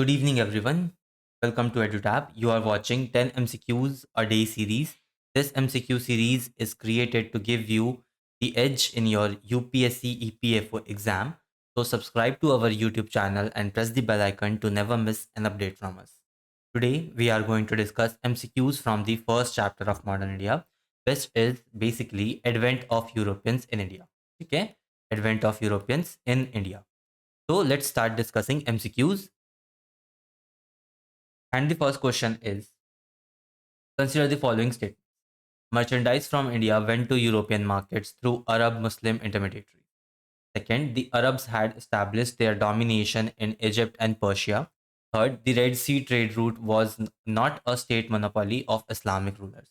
Good evening, everyone. Welcome to EduTab. You are watching 10 MCQs a day series. This MCQ series is created to give you the edge in your UPSC EPFO exam. So, subscribe to our YouTube channel and press the bell icon to never miss an update from us. Today, we are going to discuss MCQs from the first chapter of Modern India, which is basically Advent of Europeans in India. Okay, Advent of Europeans in India. So, let's start discussing MCQs. And the first question is, consider the following statements. Merchandise from India went to European markets through Arab Muslim intermediaries. Second, the Arabs had established their domination in Egypt and Persia. Third, the Red Sea trade route was not a state monopoly of Islamic rulers.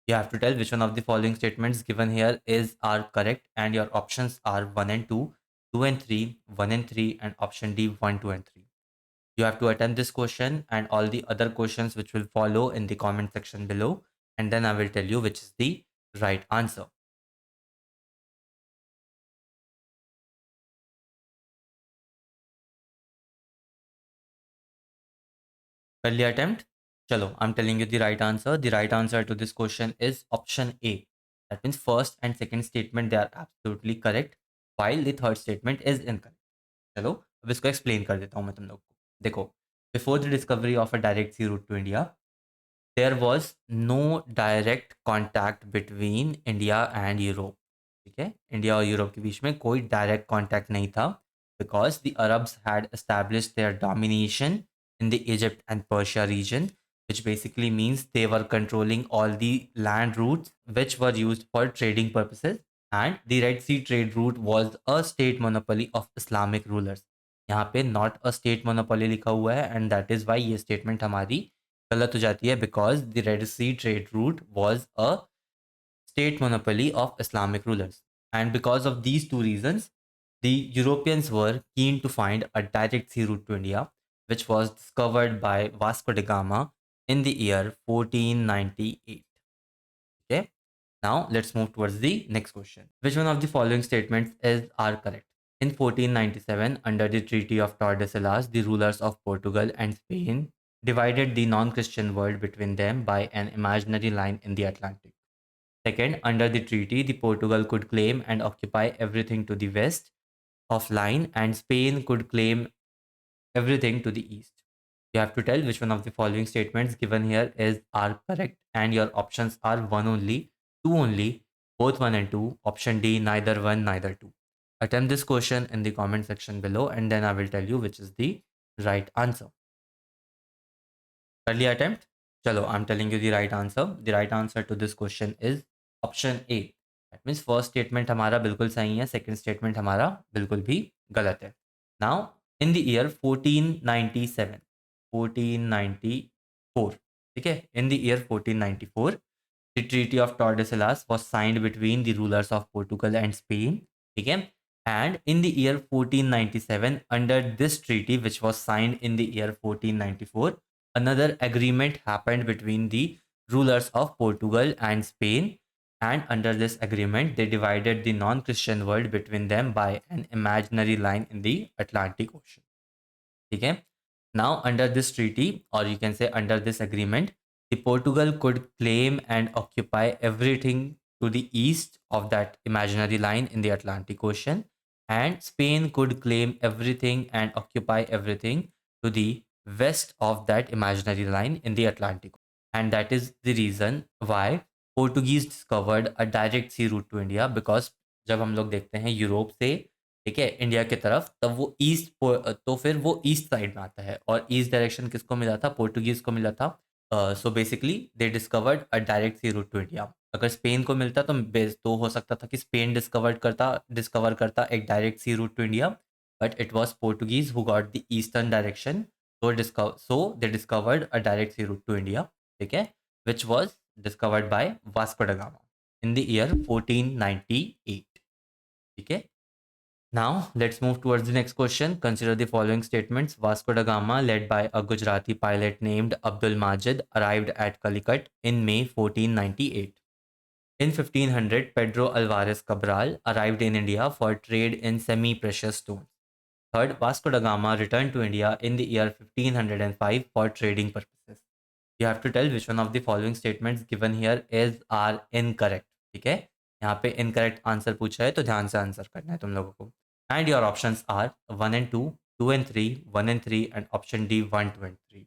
You have to tell which one of the following statements given here are correct, and your options are 1 and 2, 2 and 3, 1 and 3, and option D 1, 2, and 3. You have to attempt this question and all the other questions which will follow in the comment section below, and then I will tell you which is the right answer. Early attempt. Chalo, I'm telling you the right answer. The right answer to this question is option A. That means first and second statement they are absolutely correct, while the third statement is incorrect. चलो अब इसको explain कर देता हूँ मैं तुम लोग को. देखो, before the discovery of a direct sea route to India, there was no direct contact between India and Europe. ठीक है, इंडिया और यूरोप के बीच में कोई डायरेक्ट कॉन्टैक्ट नहीं था, because the Arabs had establish there domination in the Egypt and Persia region, which basically means they were controlling all the land routes which were used for trading purposes. And the Red Sea trade route was a state monopoly of Islamic rulers. यहाँ पे not a state monopoly लिखा हुआ है, and that is why ये statement हमारी गलत हो जाती है, because the Red Sea trade route was a state monopoly of Islamic rulers. And because of these two reasons, the Europeans were keen to find a direct sea route to India, which was discovered by Vasco da Gama in the year 1498. Okay, now let's move towards the next question. Which one of the following statements are correct? In 1497, under the Treaty of Tordesillas, the rulers of Portugal and Spain divided the non-Christian world between them by an imaginary line in the Atlantic. Second, under the treaty, the Portugal could claim and occupy everything to the west of line, and Spain could claim everything to the east. You have to tell which one of the following statements given here are correct, and your options are one only, two only, both one and two. Option D, neither one, neither two. Attempt this question in the comment section below, and then I will tell you which is the right answer. Early attempt. Chalo, I'm telling you the right answer. The right answer to this question is option A. That means first statement हमारा बिल्कुल सही है, second statement हमारा बिल्कुल भी गलत है. Now, in the year 1497, 1494, ठीक है, in the year 1494, the Treaty of Tordesillas was signed between the rulers of Portugal and Spain, ठीक है, and in the year 1497, under this treaty, which was signed in the year 1494, another agreement happened between the rulers of Portugal and Spain, and under this agreement, they divided the non-Christian world between them by an imaginary line in the Atlantic Ocean. Okay. Now, under this treaty, or you can say under this agreement, the Portugal could claim and occupy everything to the east of that imaginary line in the Atlantic Ocean, and Spain could claim everything and occupy everything to the west of that imaginary line in the Atlantic. And that is the reason why Portuguese discovered a direct sea route to India, because जब हम लोग देखते हैं Europe से, ठीक है, India की तरफ, तब वो ईस्ट, तो फिर वो ईस्ट साइड में आता है, और ईस्ट डायरेक्शन किसको मिला था? पोर्टुगीज को मिला था. So basically they discovered a direct sea route to India. अगर स्पेन को मिलता तो हो सकता था कि स्पेन डिस्कवर करता एक direct sea route to India, but it was Portuguese who got the eastern direction. So they discovered a direct sea route to India, ठीक है, which was discovered by Vasco da Gama in the year 1498. Okay. Now let's move towards the next question. Consider the following statements. Vasco da Gama, led by a Gujarati pilot named Abdul Majid, arrived at Calicut in May 1498. In 1500, Pedro Alvarez Cabral arrived in India for trade in semi-precious stones. Third, Vasco da Gama returned to India in the year 1505 for trading purposes. You have to tell which one of the following statements given here is are incorrect. ठीक है, यहाँ पे incorrect answer पूछा है तो ध्यान से answer करना है तुम लोगों को. And your options are 1 and 2, 2 and 3, 1 and 3, and option D 1, 2 and 3.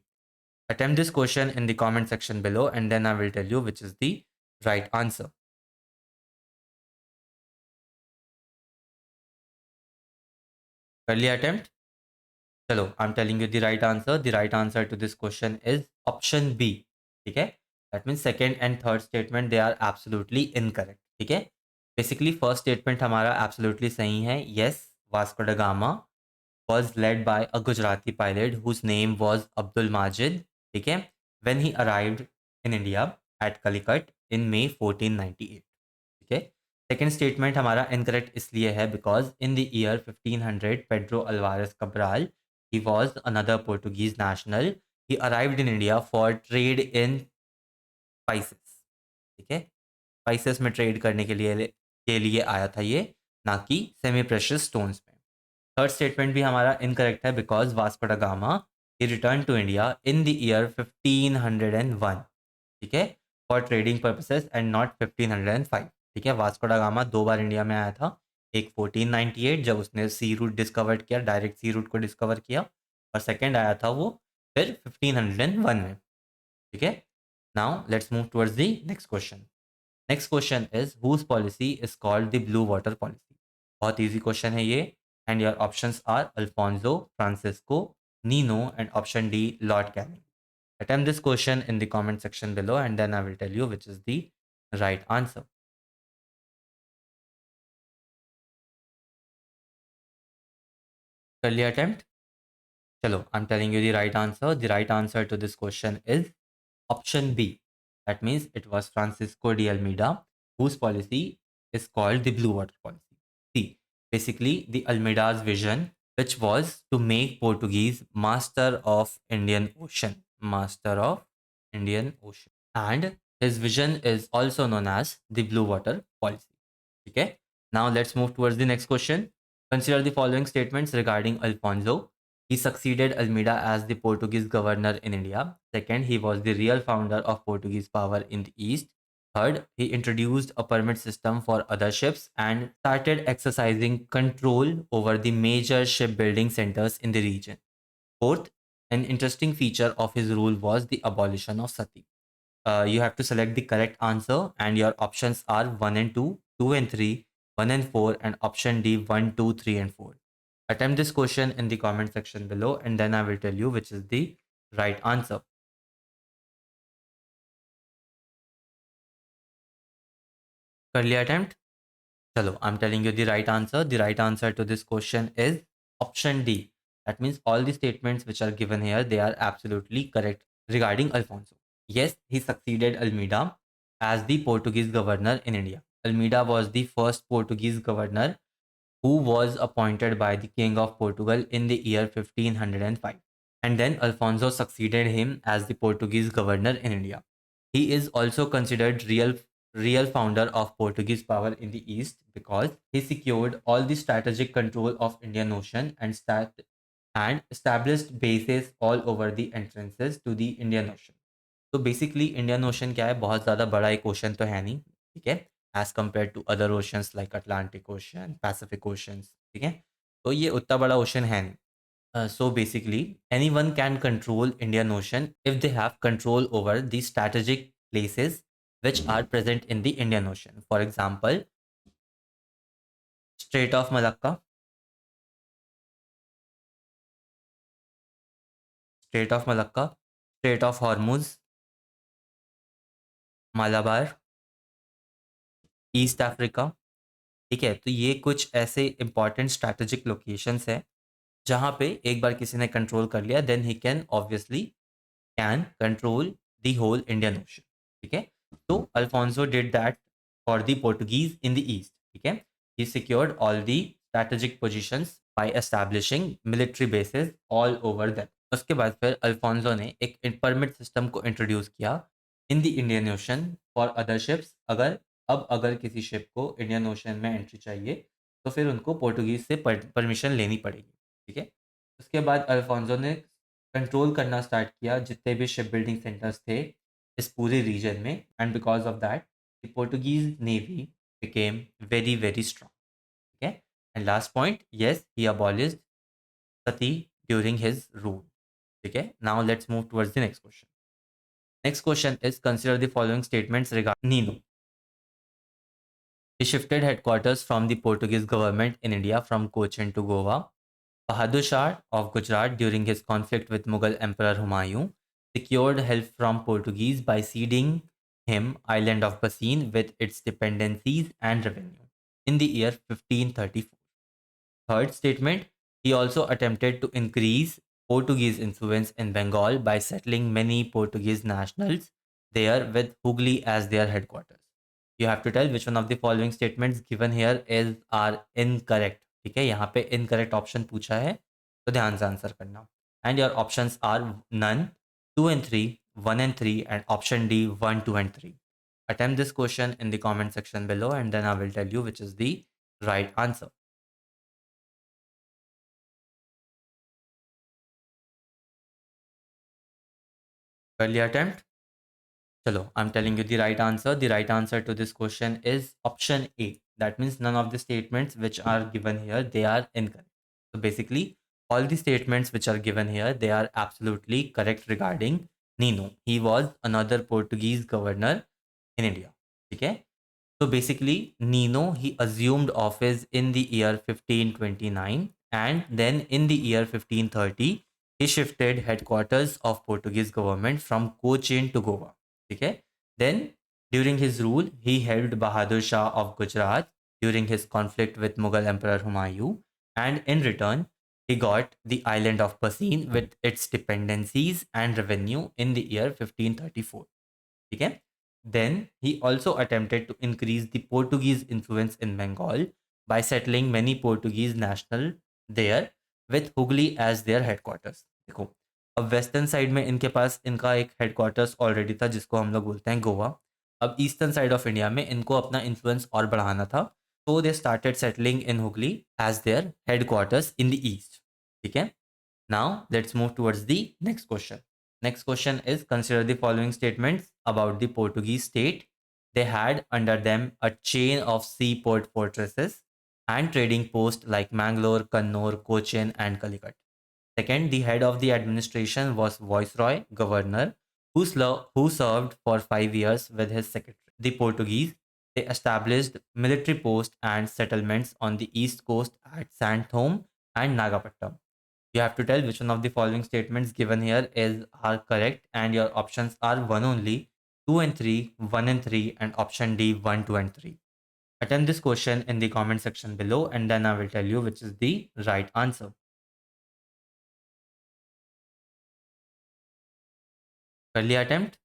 Attempt this question in the comment section below and then I will tell you which is the right answer. कर लिया attempt? चलो, I am telling you the right answer. The right answer to this question is option B. ठीक है, that means second and third statement they are absolutely incorrect. ठीक है, basically first statement हमारा absolutely सही है. Yes, Vasco da Gama was led by a Gujarati pilot whose name was Abdul Majid. ठीक है, when he arrived in India at Calicut in May 1498. ठीक है, second statement हमारा इनकरेक्ट इसलिए है because in the year 1500 Pedro Alvares Cabral, he was another Portuguese national, he arrived in India for trade in spices. ठीक है, spices में trade करने के लिए आया था ये, ना कि सेमी प्रेशियस स्टोन्स में. थर्ड स्टेटमेंट भी हमारा इनकरेक्ट है because Vasco da Gama he return to India in the year 1501. ठीक है, for trading purposes and not 1505. ठीक है, वास्को ड गामा दो बार इंडिया में आया था. एक 1498 जब उसने सी रूट डिस्कवर किया, डायरेक्ट सी रूट को डिस्कवर किया, और सेकेंड आया था वो फिर 1501 में. ठीक है, now let's move towards the next question. Next question is whose policy is called the blue water policy. बहुत ईजी क्वेश्चन है ये. And your options are Alfonso, Francisco, Nino, and option D Lord Canning. Attempt this question in the comment section below and then I will tell you which is the right answer. कर लिया attempt? चलो, I'm telling you the right answer. The right answer to this question is option B. That means it was Francisco de Almeida whose policy is called the Blue Water Policy. See, basically the Almeida's vision, which was to make Portuguese master of Indian Ocean. Master of Indian Ocean. And his vision is also known as the Blue Water Policy. Okay. Now let's move towards the next question. Consider the following statements regarding Alfonso. He succeeded Almeida as the Portuguese governor in India. Second, he was the real founder of Portuguese power in the East. Third, he introduced a permit system for other ships and started exercising control over the major shipbuilding centers in the region. Fourth, an interesting feature of his rule was the abolition of sati. You have to select the correct answer and your options are 1 and 2, 2 and 3, 1 and 4, and option D 1, 2, 3, and 4. Attempt this question in the comment section below and then I will tell you which is the right answer. कर लिया attempt? Chalo, I'm telling you the right answer. The right answer to this question is option D. That means all the statements which are given here, they are absolutely correct regarding Alfonso. Yes, he succeeded Almeida as the Portuguese governor in India. Almeida was the first Portuguese governor who was appointed by the King of Portugal in the year 1505. And then Alfonso succeeded him as the Portuguese governor in India. He is also considered real founder of Portuguese power in the East because he secured all the strategic control of Indian Ocean and established bases all over the entrances to the Indian Ocean. तो basically Indian ocean क्या है, बहुत ज़्यादा बड़ा एक ocean तो है नहीं. ठीक है, as compare to other oceans like Atlantic Ocean, Pacific oceans. ठीक है, तो ये उतना बड़ा ओशन है नहीं. So basically, anyone can control Indian Ocean if they have control over the strategic places which are present in the Indian Ocean. For example, Strait of Malacca, Strait of Malacca, Strait of Hormuz, Malabar, east Africa. ठीक है, तो ये कुछ ऐसे important strategic locations हैं जहाँ पे एक बार किसी ने कंट्रोल कर लिया then he can obviously can control the whole Indian Ocean. ठीक है, तो Alfonso did that for the Portuguese in the east. ठीक है, he secured all the strategic positions by establishing military bases all over that. उसके बाद फिर Alfonso ने एक परमिट सिस्टम को इंट्रोड्यूस किया in the Indian ocean for other ships. अगर किसी शिप को इंडियन ओशन में एंट्री चाहिए तो फिर उनको पोर्टुगीज से परमिशन लेनी पड़ेगी. ठीक है। उसके बाद अल्फोंसो ने कंट्रोल करना स्टार्ट किया जितने भी शिप बिल्डिंग सेंटर्स थे इस पूरे रीजन में, and because of that the Portuguese navy became very very strong. ठीक है। And last point, yes he abolished Sati during his rule. ठीक है। Now let's move towards the next question. Next question is consider the following statements regarding Nino. He shifted headquarters from the Portuguese government in India from Cochin to Goa. Bahadur Shah of Gujarat, during his conflict with Mughal Emperor Humayun, secured help from Portuguese by ceding him island of Basin with its dependencies and revenue in the year 1534. Third statement, he also attempted to increase Portuguese influence in Bengal by settling many Portuguese nationals there with Hooghly as their headquarters. You have to tell which one of the following statements given here is are incorrect. ठीक है, यहाँ पे incorrect option पूछा है तो ध्यान से answer करना. And your options are none, 2 and 3, 1 and 3, and option D 1, 2 and 3. Attempt this question in the comment section below and then I will tell you which is the right answer. Early attempt. Chalo, I'm telling you the right answer. The right answer to this question is option A. That means none of the statements which are given here, they are incorrect. So basically, all the statements which are given here, they are absolutely correct regarding Nino. He was another Portuguese governor in India. Okay. So basically, Nino, he assumed office in the year 1529, and then in the year 1530, he shifted headquarters of Portuguese government from Cochin to Goa. Okay. Then during his rule, he held Bahadur Shah of Gujarat during his conflict with Mughal Emperor Humayun, and in return, he got the island of Basin with its dependencies and revenue in the year 1534. Okay. Then he also attempted to increase the Portuguese influence in Bengal by settling many Portuguese national there with Hooghly as their headquarters. देखो, अब western side में इनके पास इनका एक headquarters already था जिसको हम लोग बोलते हैं गोवा. अब ईस्टर्न साइड ऑफ इंडिया में इनको अपना इन्फ्लुएंस और बढ़ाना था, तो they started settling in Hooghly as their headquarters in the east. ठीक है. Now let's move towards the next question. Next question is, consider the following statements about the Portuguese state. They had under them a chain of seaport fortresses and trading posts like Mangalore, Kannur, Cochin, and Calicut. Second, the head of the administration was Viceroy, governor, who served for 5 years with his secretary. The Portuguese, they established military posts and settlements on the east coast at Sandholm and Nagapattam. You have to tell which one of the following statements given here is are correct, and your options are one only, 2 and 3, 1 and 3, and option D 1, 2 and 3. Attempt this question in the comment section below and then I will tell you which is the right answer. Early attempt.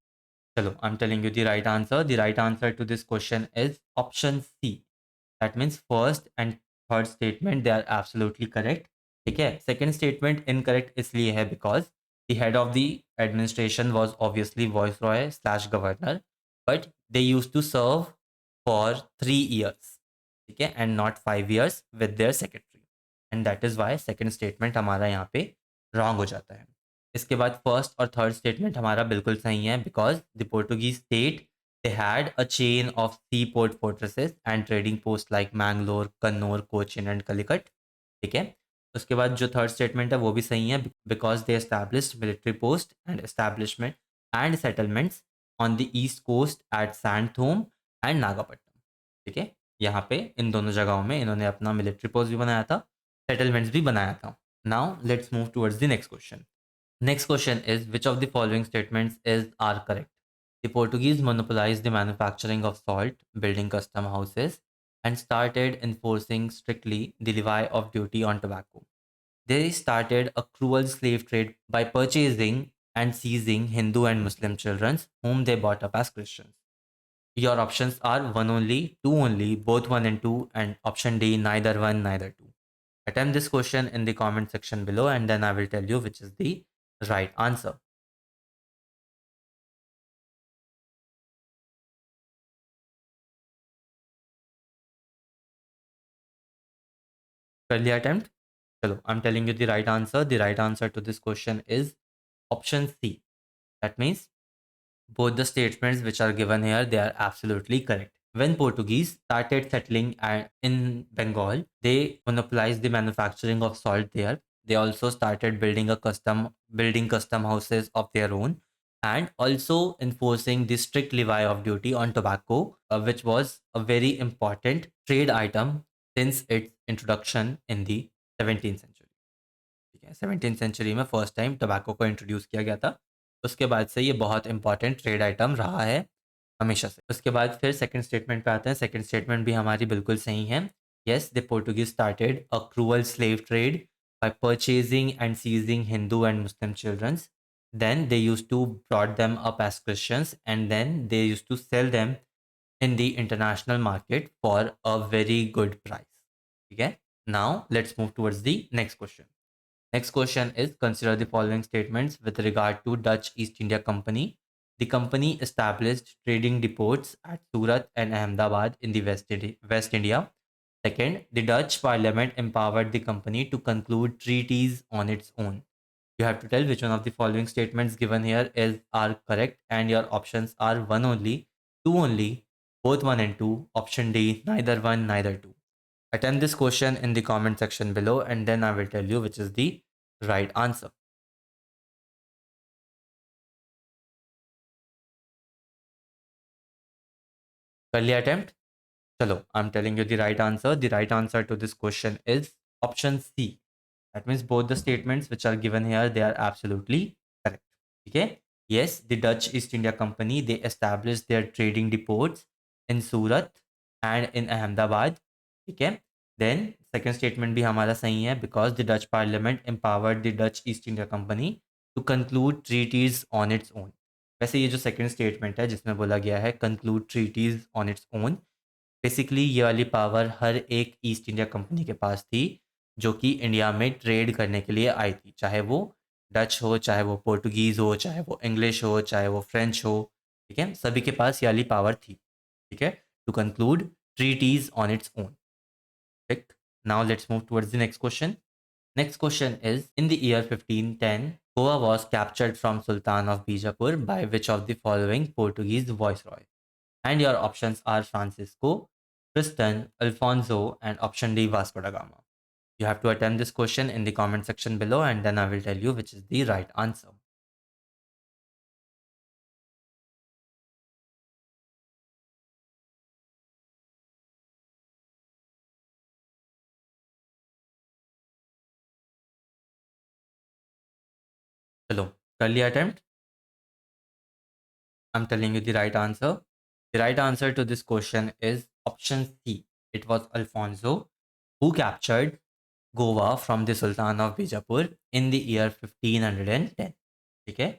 Chalo, I'm telling you the right answer. The right answer to this question is option C. That means first and third statement they are absolutely correct. ठीक है. Second statement incorrect इसलिए है because the head of the administration was obviously viceroy slash governor, but they used to serve for 3 years. ठीक है, and not 5 years with their secretary, and that is why second statement हमारा यहाँ पे wrong हो जाता है. इसके बाद फर्स्ट और थर्ड स्टेटमेंट हमारा बिल्कुल सही है because the Portuguese state they had a chain of seaport fortresses and trading posts like Mangalore, Kannur, Cochin and Calicut. ठीक है. उसके बाद जो थर्ड स्टेटमेंट है वो भी सही है because they established military post and establishment and settlements on the east coast at Santhome and Nagapattinam. ठीक है. यहाँ पे इन दोनों जगहों में इन्होंने अपना मिलिट्री पोस्ट भी बनाया था, सेटलमेंट्स भी बनाया था. Now let's move towards the next question. Next question is, which of the following statements is are correct? The Portuguese monopolized the manufacturing of salt, building custom houses, and started enforcing strictly the levy of duty on tobacco. They started a cruel slave trade by purchasing and seizing Hindu and Muslim children whom they bought up as Christians. Your options are one only, two only, both one and two, and option D neither one, neither two. Attempt this question in the comment section below and then I will tell you which is the right answer. Early attempt. Chalo, I'm telling you the right answer. The right answer to this question is option C. That means both the statements which are given here, they are absolutely correct. When Portuguese started settling in Bengal, they monopolized the manufacturing of salt there. They also started building custom houses of their own, and also enforcing the strict levy of duty on tobacco, which was a very important trade item since its introduction in the 17th century. ठीक है, 17th century में first time tobacco को introduce किया गया था। उसके बाद से ये बहुत इंपॉर्टेंट ट्रेड आइटम रहा है हमेशा से। उसके बाद फिर सेकंड स्टेटमेंट पे आते हैं। सेकंड स्टेटमेंट भी हमारी बिल्कुल सही है। Yes, the Portuguese started a cruel slave trade by purchasing and seizing Hindu and Muslim childrens. Then they used to brought them up as Christians and then they used to sell them in the international market for a very good price. Okay, now let's move towards the next question. Next question is, consider the following statements with regard to Dutch East India Company. The company established trading depots at Surat and Ahmedabad in the West India. Second, the Dutch Parliament empowered the company to conclude treaties on its own. You have to tell which one of the following statements given here are correct, and your options are one only, two only, both one and two, option D, neither one, neither two. Attempt this question in the comment section below, and then I will tell you which is the right answer. Early attempt? Chalo, I'm telling you the right answer. The right answer to this question is option C. That means both the statements which are given here, they are absolutely correct. Okay. Yes, the Dutch East India Company, they established their trading depots in Surat and in Ahmedabad. Okay. Then second statement भी हमारा सही है, because the Dutch Parliament empowered the Dutch East India Company to conclude treaties on its own. वैसे ये जो second statement है जिसमें बोला गया है conclude treaties on its own, basically ये वाली पावर हर एक ईस्ट इंडिया कंपनी के पास थी जो कि इंडिया में ट्रेड करने के लिए आई थी, चाहे वो डच हो, चाहे वो पोर्टुगीज़ हो, चाहे वो इंग्लिश हो, चाहे वो फ्रेंच हो। ठीक है, सभी के पास ये वाली पावर थी। ठीक है, to conclude treaties on its own. ठीक, now let's move towards the next question. Next question is, in the year 1510, Goa was captured from Sultan of Bijapur by which of the following Portuguese viceroy? And your options are Francisco, Tristan, Alfonso, and option D, Vasco da Gama. You have to attempt this question in the comment section below, and then I will tell you which is the right answer. Hello, early attempt. I'm telling you the right answer. The right answer to this question is option C. It was Alfonso who captured Goa from the Sultan of Bijapur in the year 1510. Okay.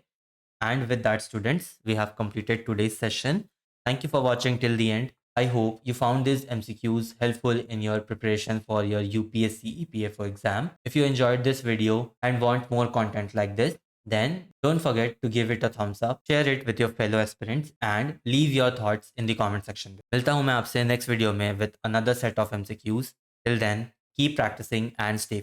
And with that, students, we have completed today's session. Thank you for watching till the end. I hope you found these MCQs helpful in your preparation for your UPSC EPFO exam. If you enjoyed this video and want more content like this, then don't forget to give it a thumbs up, share it with your fellow aspirants, and leave your thoughts in the comment section. मिलता हूँ मैं आपसे next video में with another set of MCQs. Till then, keep practicing and stay